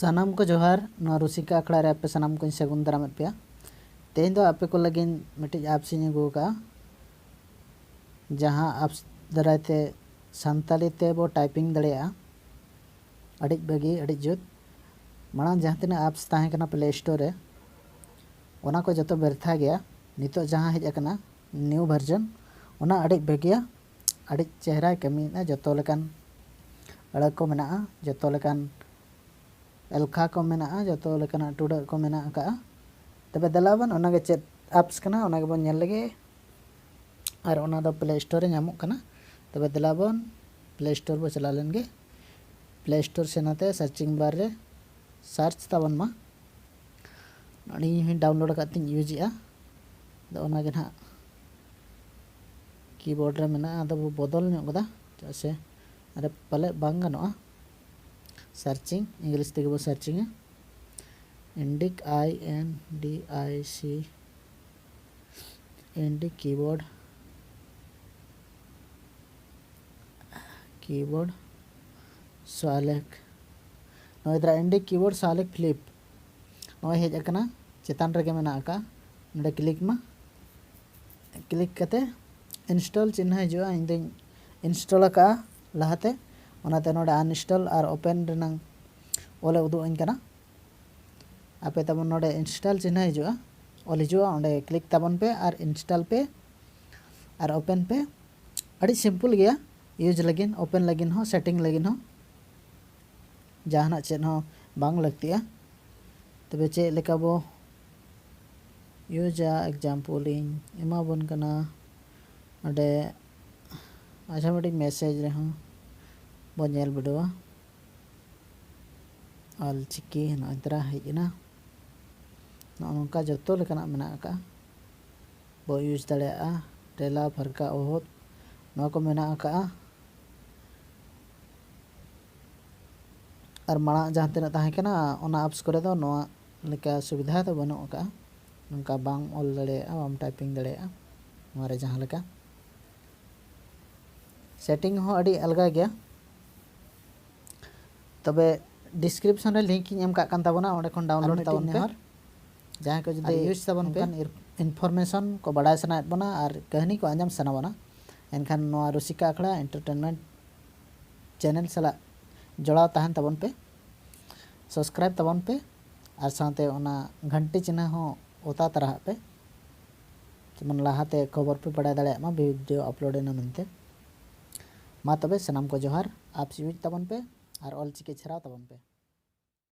सानाम को जोहार रुसिका आखड़ा रे आपे सानाम को सगुन दाराम पे तेज आपे को लगिन मिट्टी एप्स अगू का जहाँ एप्स दारायते सानताली ते बो टाइपिंग दड़ेया अड़ी बगी अड़ी जुत मांग जहाँ तीना एप्स ताहे कना प्ले स्टोर रे ओना को जतो बेरथा गया नितो जहाँ हेज अकना न्यू वर्जन ओना अड़ी बगिया अड़ी चेहरा कमीना जतो लेकान अड़ा को मेना जतो लेकान एलखा को मेना जतो लेकाना टुडा को मेना का तबे दलाबन ओनागे चेत एप्स कना ओनागे बन नेल लगे और ओना दो प्ले स्टोर रे नामो कना तबे दलाबन प्ले स्टोर बो चला लेनगे प्ले स्टोर से नाते सर्चिंग बार रे सर्च ताबन मा अनी ही डाउनलोड कातिन यूजिया दो ओनागे ना कीबोर्ड रे मेना दो बदल ᱧᱚᱜ गदा से अरे पले बांग गनोआ सर्चिंग इंग्लिश तेगे बो searching Indic INDIC Indic keyboard सालेक नोइद्रा इंडिक कीबोर्ड सालेक फ्लिप नोय हेज अकना चेतान रेगे मेना का नोडे क्लिक मा क्लिक कते इंस्टॉल चिन्ह हिजुआ इंदे इंस्टॉल का लहाते ओनाते नोडे अनइंस्टॉल और ओपन रेनंग ओले उदु अन कना आपे तबन नोडे इंस्टॉल चिन्ह हिजुआ ओल हिजुआ ओंडे क्लिक तबन पे और इंस्टॉल पे और ओपन पे अड़ी सिंपल गया यूज लगिन ओपन लगिन हो सेटिंग लगिन हो जहाना चेन हो बांग लगतिया तबे चे लेका बो यूजा एग्जांपल एमा बन कना ओंडे ऑटोमेटिक मैसेज रे हो बो नेल बिडवा ऑल चिकी नोद्रा हेजना नोंका जतो लेकाना मेना का बो यूज दड़ेया टेला फरका ओहत नो को मेना का और माड़ा जहाँ तीना ताहे कना ओना एप्स करे दो नोआ लेका सुविधा तो बनो का नोंका बांग ऑल दड़ेया बाम टाइपिंग दड़ेया मारे जहाँ लेका सेटिंग हो अड़ी अलगा गया तबे डिस्क्रिप्शन रे लिंक इन एम का कान ताबना ओंडे खन डाउनलोड ताबन पे जहाँ को जदि यूज ताबन पे इन्फॉर्मेशन को बड़ा सनायत बना और कहानी को आंजम सना बना एनखान नोआ रुसिका आखड़ा एंटरटेनमेंट चैनल सला जोड़ाव ताहन ताबन पे सब्सक्राइब ताबन पे और साथे ओना घंटी चिन्ह हो ओता तरह पे जेमन लाहाते खबर पे बड़ा दाड़े मा वीडियो अपलोड एना मनते मा तबे सनाम को जोहार आप यूज ताबन पे और ऑल चिके छराव ताबन पे।